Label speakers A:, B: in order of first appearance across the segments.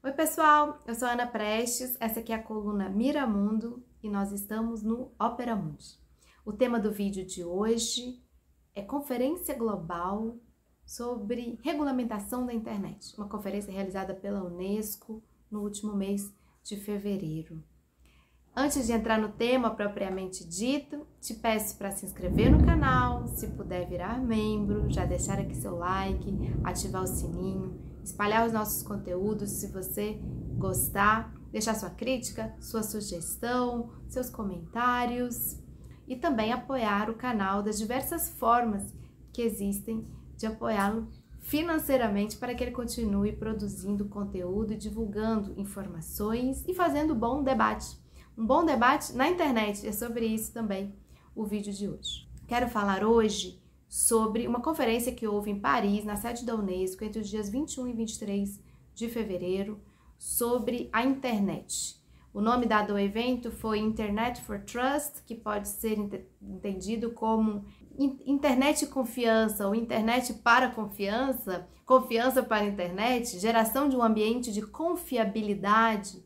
A: Oi pessoal, eu sou Ana Prestes, essa aqui é a coluna Mira Mundo e nós estamos no Opera Mundi. O tema do vídeo de hoje é Conferência Global sobre Regulamentação da Internet, uma conferência realizada pela Unesco no último mês de fevereiro. Antes de entrar no tema propriamente dito, te peço para se inscrever no canal, se puder virar membro, já deixar aqui seu like, ativar o sininho, espalhar os nossos conteúdos se você gostar, deixar sua crítica, sua sugestão, seus comentários e também apoiar o canal das diversas formas que existem de apoiá-lo financeiramente para que ele continue produzindo conteúdo e divulgando informações e fazendo bom debate. Um bom debate na internet, é sobre isso também o vídeo de hoje. Quero falar hoje sobre uma conferência que houve em Paris, na sede da Unesco, entre os dias 21 e 23 de fevereiro, sobre a internet. O nome dado ao evento foi Internet for Trust, que pode ser entendido como internet e confiança, ou internet para confiança, confiança para a internet, geração de um ambiente de confiabilidade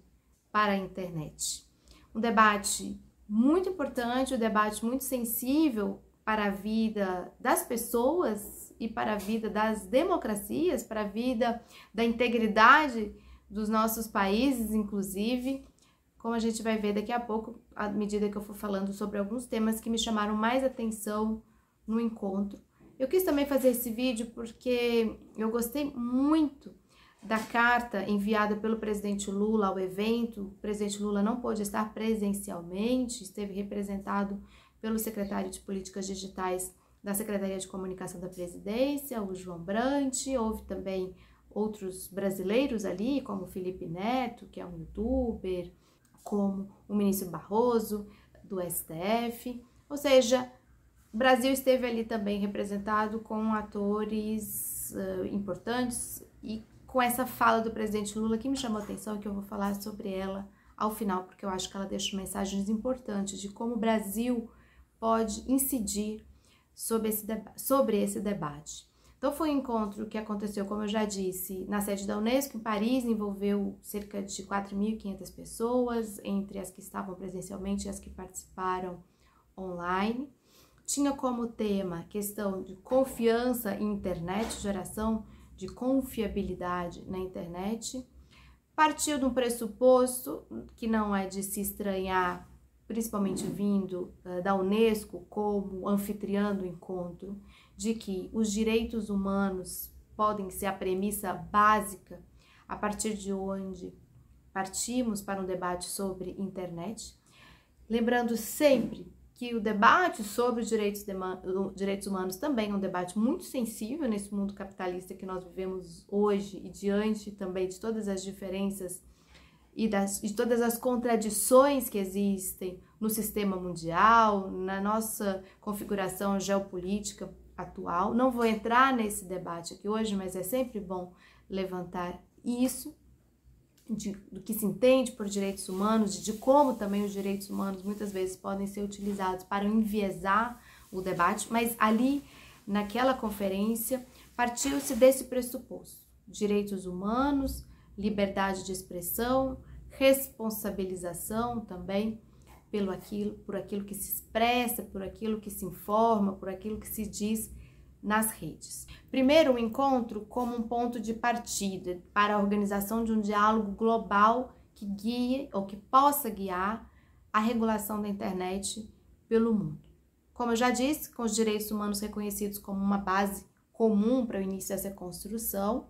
A: para a internet. Um debate muito importante, um debate muito sensível para a vida das pessoas e para a vida das democracias, para a vida da integridade dos nossos países, inclusive, como a gente vai ver daqui a pouco, à medida que eu for falando sobre alguns temas que me chamaram mais atenção no encontro. Eu quis também fazer esse vídeo porque eu gostei muito da carta enviada pelo presidente Lula ao evento. O presidente Lula não pôde estar presencialmente, esteve representado pelo secretário de Políticas Digitais da Secretaria de Comunicação da Presidência, o João Brant. Houve também outros brasileiros ali, como o Felipe Neto, que é um youtuber, como o ministro Barroso, do STF. Ou seja, o Brasil esteve ali também representado com atores importantes e com essa fala do presidente Lula que me chamou a atenção e que eu vou falar sobre ela ao final, porque eu acho que ela deixa mensagens importantes de como o Brasil pode incidir sobre esse debate. Então foi um encontro que aconteceu, como eu já disse, na sede da Unesco, em Paris, envolveu cerca de 4.500 pessoas, entre as que estavam presencialmente e as que participaram online. Tinha como tema questão de confiança em internet, geração de confiabilidade na internet. Partiu de um pressuposto que não é de se estranhar, principalmente vindo da Unesco como anfitriã do encontro, de que os direitos humanos podem ser a premissa básica a partir de onde partimos para um debate sobre internet. Lembrando sempre que o debate sobre os direitos humanos também é um debate muito sensível nesse mundo capitalista que nós vivemos hoje e diante também de todas as diferenças e de todas as contradições que existem no sistema mundial, na nossa configuração geopolítica atual. Não vou entrar nesse debate aqui hoje, mas é sempre bom levantar isso, do que se entende por direitos humanos, de como também os direitos humanos muitas vezes podem ser utilizados para enviesar o debate, mas ali, naquela conferência, partiu-se desse pressuposto: direitos humanos, liberdade de expressão, responsabilização também por aquilo que se expressa, por aquilo que se informa, por aquilo que se diz nas redes. Primeiro, o encontro como um ponto de partida para a organização de um diálogo global que guie ou que possa guiar a regulação da internet pelo mundo. Como eu já disse, com os direitos humanos reconhecidos como uma base comum para o início dessa construção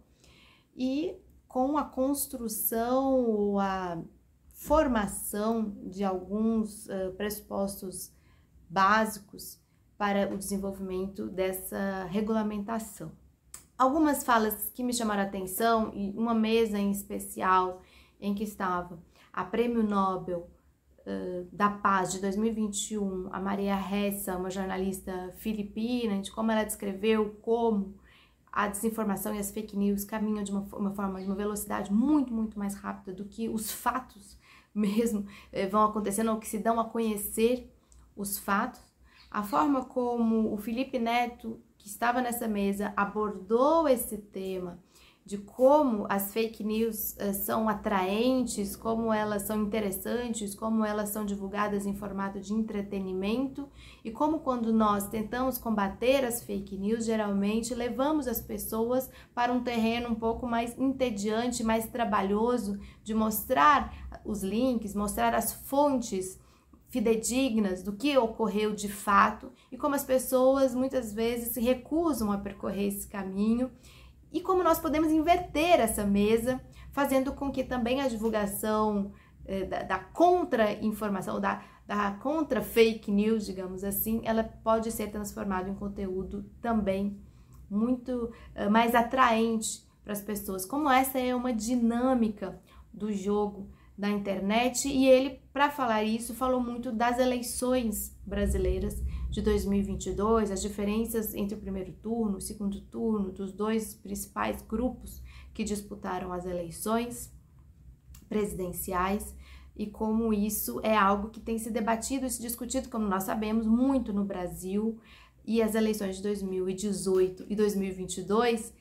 A: e com a construção ou a formação de alguns pressupostos básicos para o desenvolvimento dessa regulamentação. Algumas falas que me chamaram a atenção, e uma mesa em especial em que estava a Prêmio Nobel da Paz de 2021, a Maria Ressa, uma jornalista filipina, de como ela descreveu como a desinformação e as fake news caminham de uma forma, de uma velocidade muito, muito mais rápida do que os fatos mesmo vão acontecendo, ou que se dão a conhecer os fatos. A forma como o Felipe Neto, que estava nessa mesa, abordou esse tema de como as fake news são atraentes, como elas são interessantes, como elas são divulgadas em formato de entretenimento e como quando nós tentamos combater as fake news, geralmente levamos as pessoas para um terreno um pouco mais entediante, mais trabalhoso, de mostrar os links, mostrar as fontes fidedignas do que ocorreu de fato e como as pessoas muitas vezes se recusam a percorrer esse caminho e como nós podemos inverter essa mesa, fazendo com que também a divulgação da contra-informação, da contra-fake news, digamos assim, ela pode ser transformada em conteúdo também muito mais atraente para as pessoas. Como essa é uma dinâmica do jogo da internet, e ele, para falar isso, falou muito das eleições brasileiras de 2022, as diferenças entre o primeiro turno, o segundo turno, dos dois principais grupos que disputaram as eleições presidenciais, e como isso é algo que tem se debatido e se discutido, como nós sabemos, muito no Brasil, e as eleições de 2018 e 2022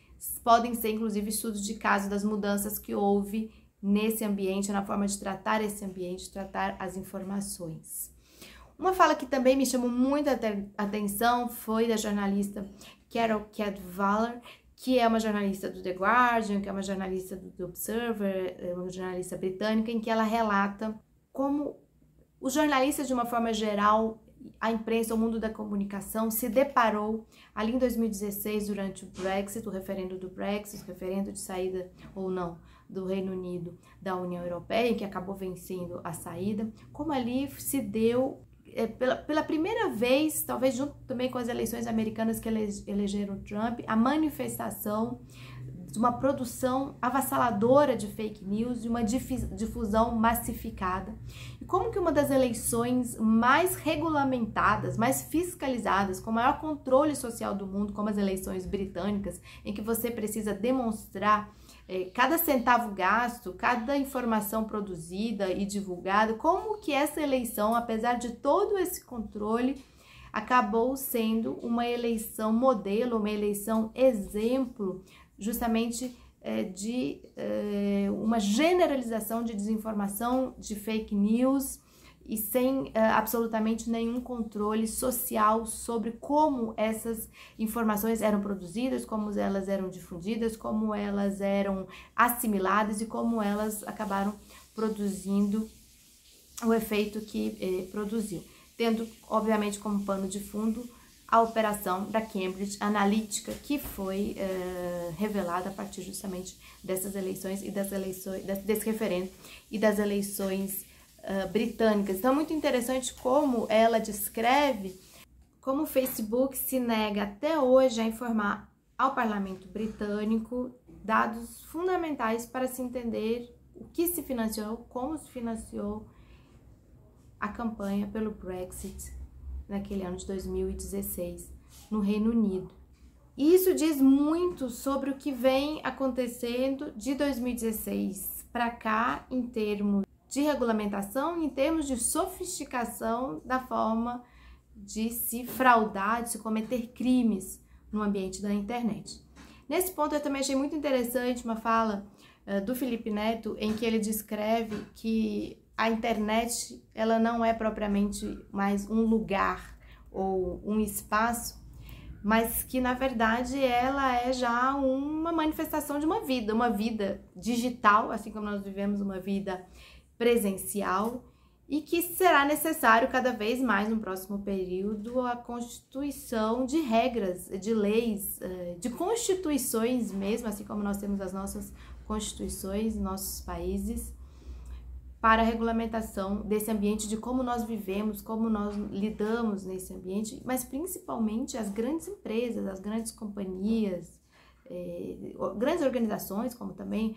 A: podem ser, inclusive, estudos de caso das mudanças que houve nesse ambiente, na forma de tratar esse ambiente, tratar as informações. Uma fala que também me chamou muita atenção foi da jornalista Carol Cadwalladr, que é uma jornalista do The Guardian, que é uma jornalista do The Observer, uma jornalista britânica, em que ela relata como os jornalistas, de uma forma geral, a imprensa, o mundo da comunicação, se deparou ali em 2016, durante o Brexit, o referendo do Brexit, o referendo de saída ou não do Reino Unido da União Europeia, que acabou vencendo a saída, como ali se deu pela primeira vez, talvez junto também com as eleições americanas que elegeram Trump, a manifestação de uma produção avassaladora de fake news, de uma difusão massificada. E como que uma das eleições mais regulamentadas, mais fiscalizadas, com o maior controle social do mundo, como as eleições britânicas, em que você precisa demonstrar cada centavo gasto, cada informação produzida e divulgada, como que essa eleição, apesar de todo esse controle, acabou sendo uma eleição modelo, uma eleição exemplo, justamente de uma generalização de desinformação, de fake news, e sem absolutamente nenhum controle social sobre como essas informações eram produzidas, como elas eram difundidas, como elas eram assimiladas e como elas acabaram produzindo o efeito que produziu. Tendo, obviamente, como pano de fundo a operação da Cambridge Analytica, que foi revelada a partir justamente dessas eleições e desse referendo e das eleições britânicas. Então é muito interessante como ela descreve como o Facebook se nega até hoje a informar ao parlamento britânico dados fundamentais para se entender o que se financiou, como se financiou a campanha pelo Brexit naquele ano de 2016 no Reino Unido. E isso diz muito sobre o que vem acontecendo de 2016 para cá em termos de regulamentação, em termos de sofisticação da forma de se fraudar, de se cometer crimes no ambiente da internet. Nesse ponto eu também achei muito interessante uma fala do Felipe Neto, em que ele descreve que a internet ela não é propriamente mais um lugar ou um espaço, mas que na verdade ela é já uma manifestação de uma vida digital, assim como nós vivemos uma vida presencial, e que será necessário cada vez mais no próximo período a constituição de regras, de leis, de constituições mesmo, assim como nós temos as nossas constituições em nossos países, para a regulamentação desse ambiente, de como nós vivemos, como nós lidamos nesse ambiente, mas principalmente as grandes empresas, as grandes companhias, grandes organizações, como também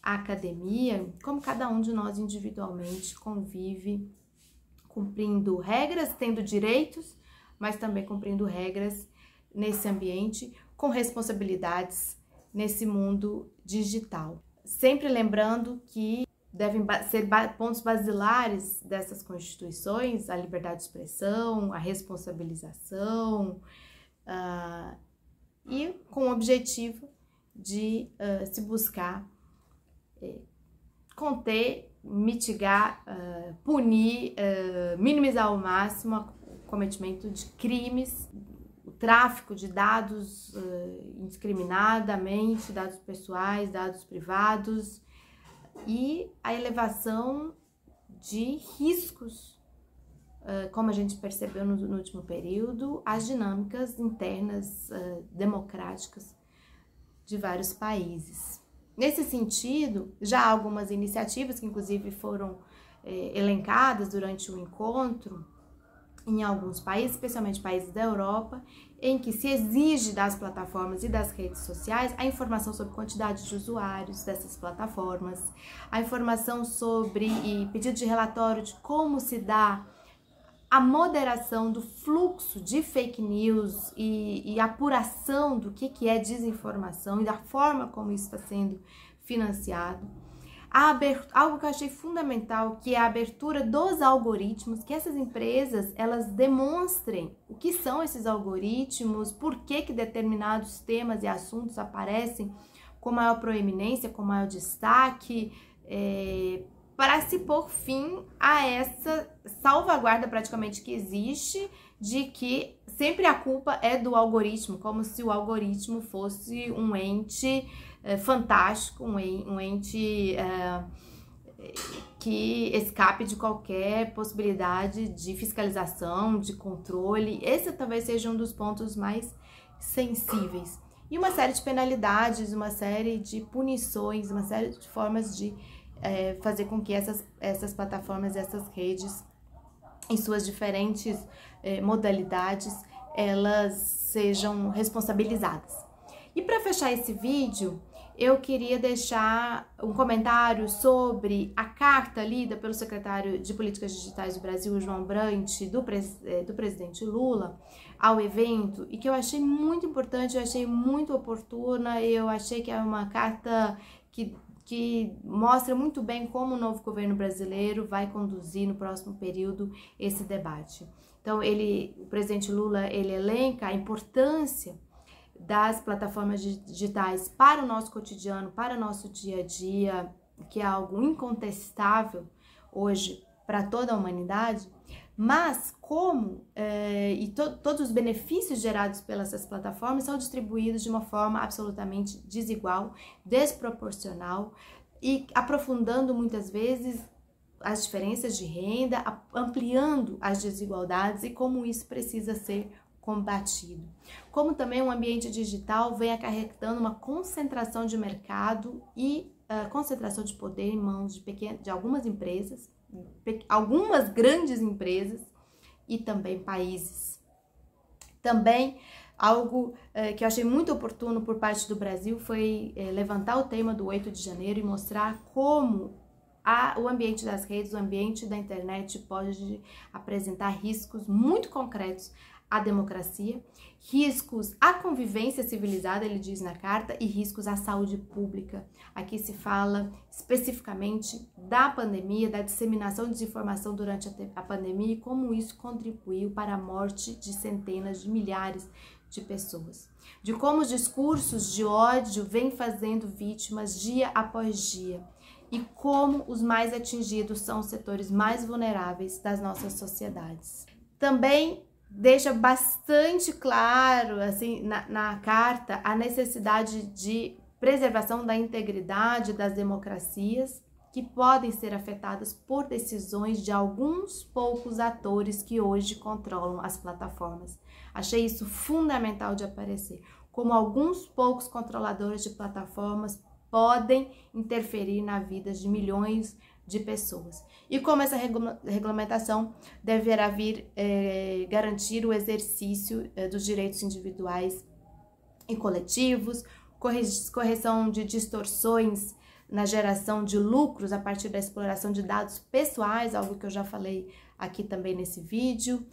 A: a academia, como cada um de nós individualmente convive, cumprindo regras, tendo direitos, mas também cumprindo regras nesse ambiente, com responsabilidades nesse mundo digital. Sempre lembrando que devem ser pontos basilares dessas constituições a liberdade de expressão, a responsabilização, e com o objetivo de se buscar conter, mitigar, punir, minimizar ao máximo o cometimento de crimes, o tráfico de dados indiscriminadamente, dados pessoais, dados privados, e a elevação de riscos, como a gente percebeu no último período, as dinâmicas internas democráticas de vários países. Nesse sentido, já há algumas iniciativas que inclusive foram elencadas durante o encontro em alguns países, especialmente países da Europa, em que se exige das plataformas e das redes sociais a informação sobre quantidade de usuários dessas plataformas, a informação sobre e pedido de relatório de como se dá a moderação do fluxo de fake news e apuração do que é desinformação e da forma como isso está sendo financiado. Algo que eu achei fundamental, que é a abertura dos algoritmos, que essas empresas, elas demonstrem o que são esses algoritmos, por que determinados temas e assuntos aparecem com maior proeminência, com maior destaque, para se pôr fim a essa salvaguarda praticamente que existe de que sempre a culpa é do algoritmo, como se o algoritmo fosse um ente fantástico, um ente que escape de qualquer possibilidade de fiscalização, de controle. Esse talvez seja um dos pontos mais sensíveis. E uma série de penalidades, uma série de punições, uma série de formas de fazer com que essas plataformas, essas redes, em suas diferentes modalidades, elas sejam responsabilizadas. E para fechar esse vídeo, eu queria deixar um comentário sobre a carta lida pelo secretário de Políticas Digitais do Brasil, João Brant, do presidente Lula, ao evento, e que eu achei muito importante, eu achei muito oportuna, eu achei que é uma carta que mostra muito bem como o novo governo brasileiro vai conduzir no próximo período esse debate. Então, o presidente Lula, ele elenca a importância das plataformas digitais para o nosso cotidiano, para o nosso dia a dia, que é algo incontestável hoje para toda a humanidade, mas como todos os benefícios gerados pelas essas plataformas são distribuídos de uma forma absolutamente desigual, desproporcional e aprofundando muitas vezes as diferenças de renda, ampliando as desigualdades e como isso precisa ser combatido. Como também o ambiente digital vem acarretando uma concentração de mercado e concentração de poder em mãos de algumas empresas, algumas grandes empresas e também países. Também algo que eu achei muito oportuno por parte do Brasil foi levantar o tema do 8 de janeiro e mostrar como o ambiente das redes, o ambiente da internet pode apresentar riscos muito concretos à democracia, riscos à convivência civilizada, ele diz na carta, e riscos à saúde pública. Aqui se fala especificamente da pandemia, da disseminação de desinformação durante a pandemia e como isso contribuiu para a morte de centenas de milhares de pessoas. De como os discursos de ódio vêm fazendo vítimas dia após dia e como os mais atingidos são os setores mais vulneráveis das nossas sociedades. Também deixa bastante claro, assim, na carta, a necessidade de preservação da integridade das democracias que podem ser afetadas por decisões de alguns poucos atores que hoje controlam as plataformas. Achei isso fundamental de aparecer, como alguns poucos controladores de plataformas podem interferir na vida de milhões de pessoas. E como essa regulamentação deverá vir garantir o exercício dos direitos individuais e coletivos, correção de distorções na geração de lucros a partir da exploração de dados pessoais, algo que eu já falei aqui também nesse vídeo,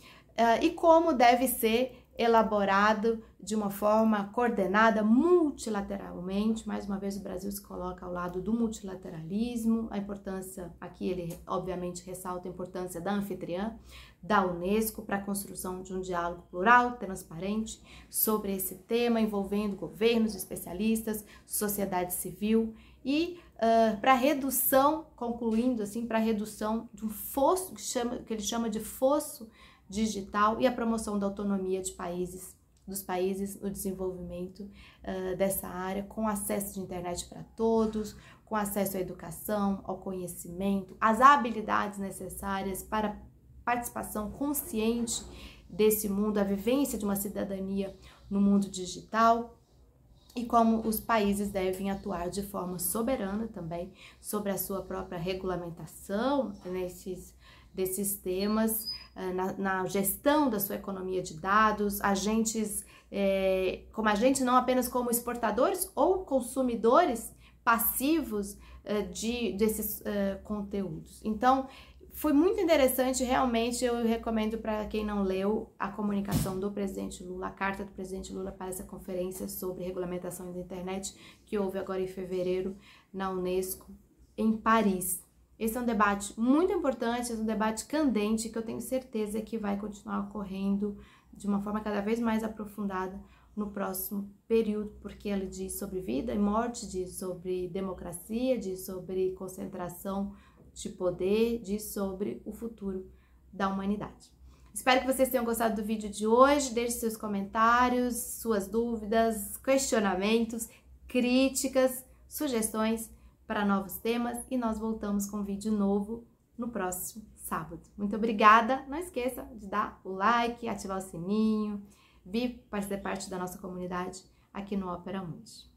A: e como deve ser elaborado de uma forma coordenada multilateralmente. Mais uma vez o Brasil se coloca ao lado do multilateralismo, a importância, aqui ele obviamente ressalta a importância da anfitriã, da Unesco, para a construção de um diálogo plural, transparente, sobre esse tema, envolvendo governos, especialistas, sociedade civil e para redução, concluindo assim, para redução de um fosso, que ele chama de fosso digital e a promoção da autonomia dos países no desenvolvimento dessa área, com acesso de internet para todos, com acesso à educação, ao conhecimento, às habilidades necessárias para participação consciente desse mundo, a vivência de uma cidadania no mundo digital, e como os países devem atuar de forma soberana também sobre a sua própria regulamentação desses temas, na gestão da sua economia de dados, como agentes não apenas como exportadores ou consumidores passivos desses conteúdos. Então, foi muito interessante, realmente eu recomendo para quem não leu a comunicação do presidente Lula, a carta do presidente Lula para essa conferência sobre regulamentação da internet que houve agora em fevereiro na Unesco, em Paris. Esse é um debate muito importante, é um debate candente que eu tenho certeza que vai continuar ocorrendo de uma forma cada vez mais aprofundada no próximo período, porque ele diz sobre vida e morte, diz sobre democracia, diz sobre concentração de poder, diz sobre o futuro da humanidade. Espero que vocês tenham gostado do vídeo de hoje. Deixe seus comentários, suas dúvidas, questionamentos, críticas, sugestões para novos temas e nós voltamos com um vídeo novo no próximo sábado. Muito obrigada! Não esqueça de dar o like, ativar o sininho, vir fazer parte da nossa comunidade aqui no Opera Mundi.